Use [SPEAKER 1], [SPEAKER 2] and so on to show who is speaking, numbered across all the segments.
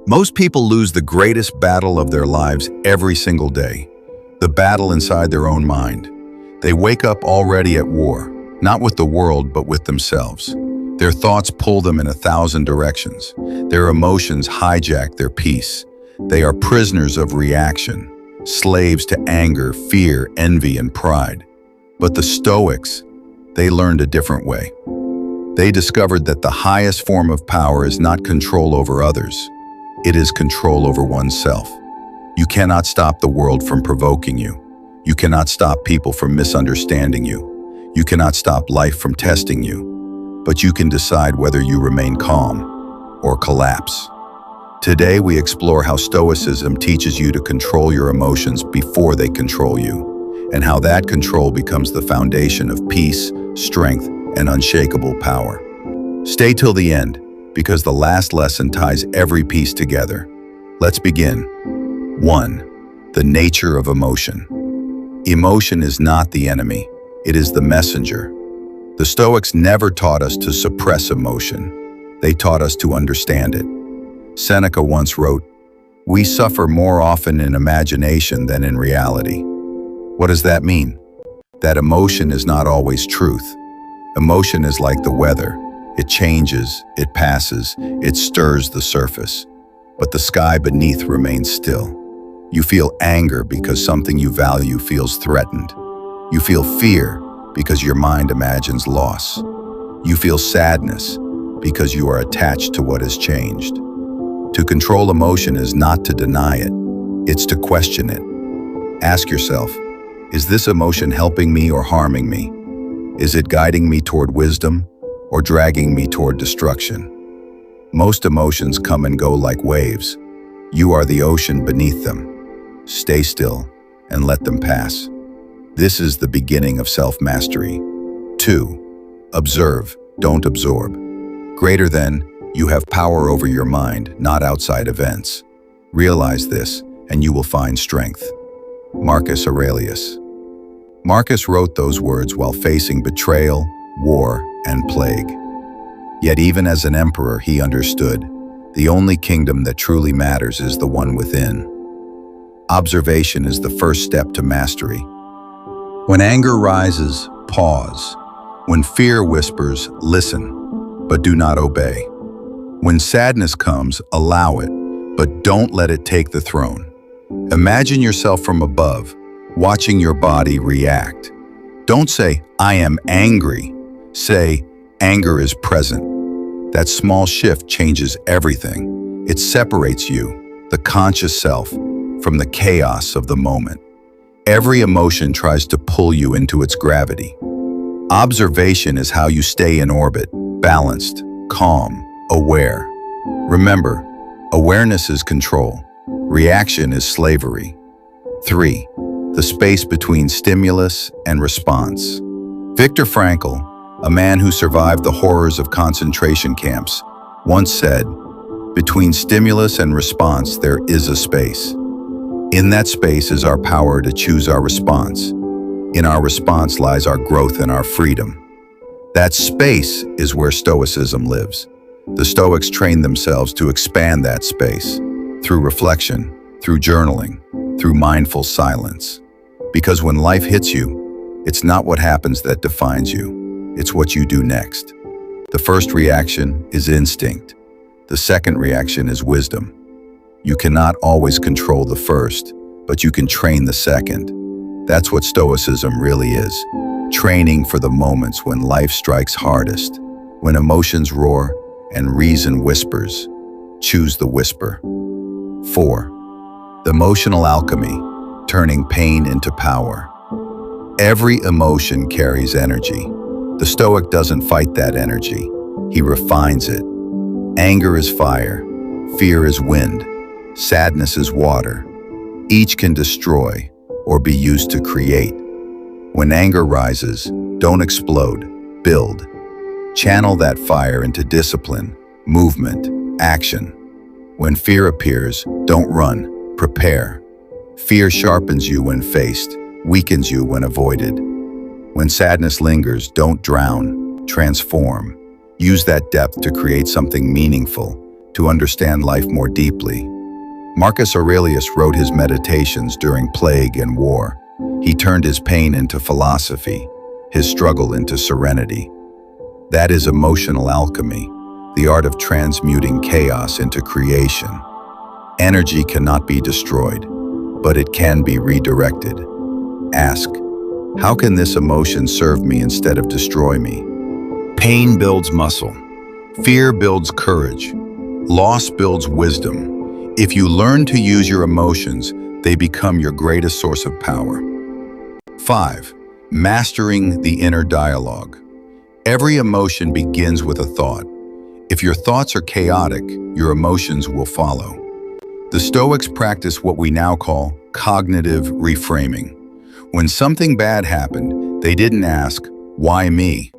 [SPEAKER 1] Most people lose the greatest battle of their lives every single day, the battle inside their own mind. They wake up already at war, not with the world, but with themselves. Their thoughts pull them in 1,000 directions. Their emotions hijack their peace. They are prisoners of reaction, slaves to anger, fear, envy, and pride. But the Stoics, they learned a different way. They discovered that the highest form of power is not control over others. It is control over oneself. You cannot stop the world from provoking you. You cannot stop people from misunderstanding you. You cannot stop life from testing you. But you can decide whether you remain calm or collapse. Today we explore how Stoicism teaches you to control your emotions before they control you, and how that control becomes the foundation of peace, strength, and unshakable power. Stay till the end, because the last lesson ties every piece together. Let's begin. 1. The nature of emotion. Emotion is not the enemy, it is the messenger. The Stoics never taught us to suppress emotion. They taught us to understand it. Seneca once wrote, "We suffer more often in imagination than in reality." What does that mean? That emotion is not always truth. Emotion is like the weather. It changes, it passes, it stirs the surface. But the sky beneath remains still. You feel anger because something you value feels threatened. You feel fear because your mind imagines loss. You feel sadness because you are attached to what has changed. To control emotion is not to deny it, it's to question it. Ask yourself, is this emotion helping me or harming me? Is it guiding me toward wisdom or dragging me toward destruction? Most emotions come and go like waves. You are the ocean beneath them. Stay still and let them pass. This is the beginning of self-mastery. 2. Observe, don't absorb. Greater than, you have power over your mind, not outside events. Realize this, and you will find strength. Marcus Aurelius. Marcus wrote those words while facing betrayal, war, and plague. Yet even as an emperor, he understood, the only kingdom that truly matters is the one within. Observation is the first step to mastery. When anger rises, pause. When fear whispers, listen, but do not obey. When sadness comes, allow it, but don't let it take the throne. Imagine yourself from above, watching your body react. Don't say, "I am angry." Say, "Anger is present." That small shift changes everything. It separates you, the conscious self, from the chaos of the moment. Every emotion tries to pull you into its gravity. Observation is how you stay in orbit, balanced, calm, aware. Remember, awareness is control. Reaction is slavery. 3. The space between stimulus and response. Viktor Frankl, a man who survived the horrors of concentration camps, once said, "Between stimulus and response, there is a space. In that space is our power to choose our response. In our response lies our growth and our freedom." That space is where Stoicism lives. The Stoics trained themselves to expand that space through reflection, through journaling, through mindful silence. Because when life hits you, it's not what happens that defines you, it's what you do next. The first reaction is instinct. The second reaction is wisdom. You cannot always control the first, but you can train the second. That's what Stoicism really is. Training for the moments when life strikes hardest, when emotions roar and reason whispers. Choose the whisper. 4. The emotional alchemy, turning pain into power. Every emotion carries energy. The Stoic doesn't fight that energy. He refines it. Anger is fire. Fear is wind. Sadness is water. Each can destroy or be used to create. When anger rises, don't explode, build. Channel that fire into discipline, movement, action. When fear appears, don't run, prepare. Fear sharpens you when faced, weakens you when avoided. When sadness lingers, don't drown, transform. Use that depth to create something meaningful, to understand life more deeply. Marcus Aurelius wrote his meditations during plague and war. He turned his pain into philosophy, his struggle into serenity. That is emotional alchemy, the art of transmuting chaos into creation. Energy cannot be destroyed, but it can be redirected. Ask, how can this emotion serve me instead of destroy me? Pain builds muscle. Fear builds courage. Loss builds wisdom. If you learn to use your emotions, they become your greatest source of power. 5. Mastering the inner dialogue. Every emotion begins with a thought. If your thoughts are chaotic, your emotions will follow. The Stoics practice what we now call cognitive reframing. When something bad happened, they didn't ask, "Why me?"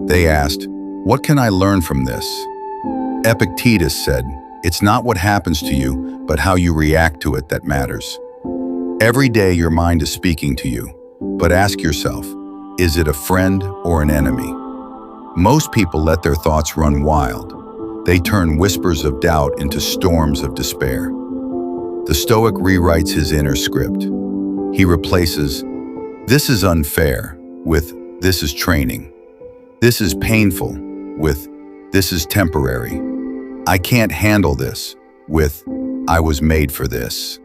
[SPEAKER 1] They asked, "What can I learn from this?" Epictetus said, "It's not what happens to you, but how you react to it that matters." Every day your mind is speaking to you, but ask yourself, is it a friend or an enemy? Most people let their thoughts run wild. They turn whispers of doubt into storms of despair. The Stoic rewrites his inner script. He replaces, "This is unfair," with "This is training." "This is painful," with "This is temporary." "I can't handle this," with "I was made for this."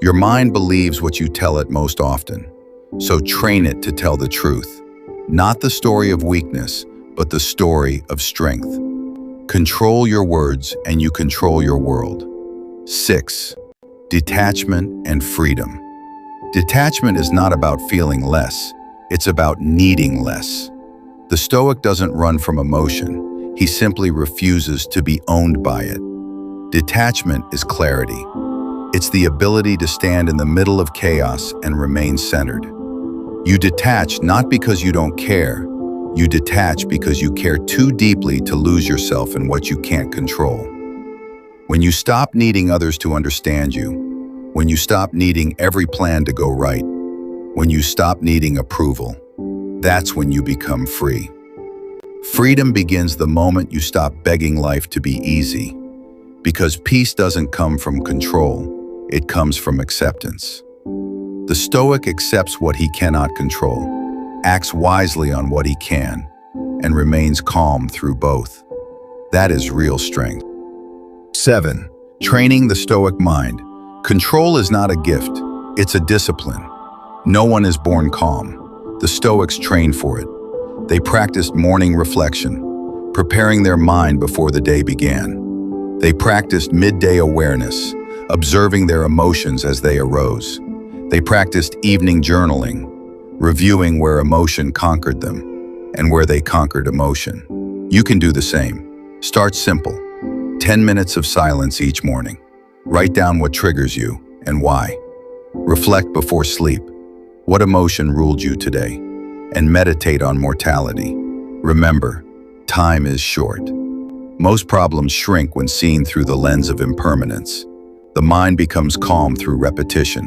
[SPEAKER 1] Your mind believes what you tell it most often, so train it to tell the truth. Not the story of weakness, but the story of strength. Control your words and you control your world. 6. Detachment and freedom. Detachment is not about feeling less, it's about needing less. The Stoic doesn't run from emotion, he simply refuses to be owned by it. Detachment is clarity. It's the ability to stand in the middle of chaos and remain centered. You detach not because you don't care, you detach because you care too deeply to lose yourself in what you can't control. When you stop needing others to understand you, when you stop needing every plan to go right, when you stop needing approval, that's when you become free. Freedom begins the moment you stop begging life to be easy, because peace doesn't come from control, it comes from acceptance. The Stoic accepts what he cannot control, acts wisely on what he can, and remains calm through both. That is real strength. 7. Training the Stoic mind. Control is not a gift, it's a discipline. No one is born calm. The Stoics train for it. They practiced morning reflection, preparing their mind before the day began. They practiced midday awareness, observing their emotions as they arose. They practiced evening journaling, reviewing where emotion conquered them and where they conquered emotion. You can do the same. Start simple. 10 minutes of silence each morning. Write down what triggers you and why. Reflect before sleep. What emotion ruled you today? And meditate on mortality. Remember, time is short. Most problems shrink when seen through the lens of impermanence. The mind becomes calm through repetition.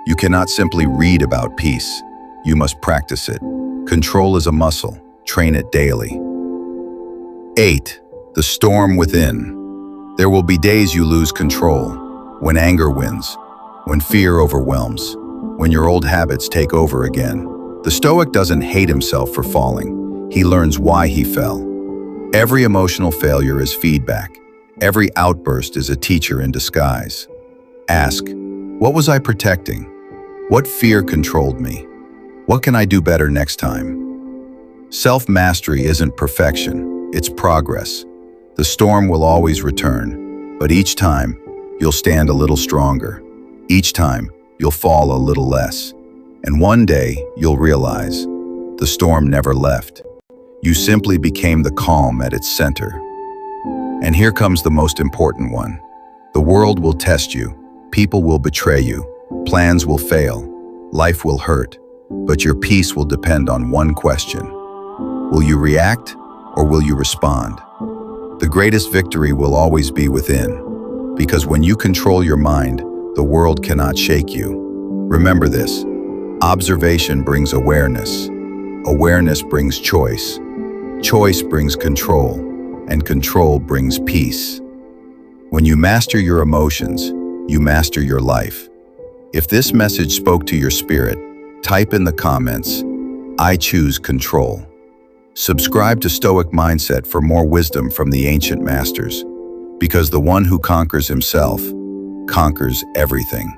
[SPEAKER 1] You cannot simply read about peace. You must practice it. Control is a muscle. Train it daily. 8. The storm within. There will be days you lose control, when anger wins, when fear overwhelms, when your old habits take over again. The Stoic doesn't hate himself for falling. He learns why he fell. Every emotional failure is feedback. Every outburst is a teacher in disguise. Ask, what was I protecting? What fear controlled me? What can I do better next time? Self-mastery isn't perfection, it's progress. The storm will always return, but each time, you'll stand a little stronger. Each time, you'll fall a little less. And one day, you'll realize, the storm never left. You simply became the calm at its center. And here comes the most important one. The world will test you, people will betray you, plans will fail, life will hurt, but your peace will depend on one question. Will you react or will you respond? The greatest victory will always be within, because when you control your mind, the world cannot shake you. Remember this, observation brings awareness, awareness brings choice, choice brings control, and control brings peace. When you master your emotions, you master your life. If this message spoke to your spirit, type in the comments, "I choose control." Subscribe to Stoic Mindset for more wisdom from the ancient masters, because the one who conquers himself conquers everything.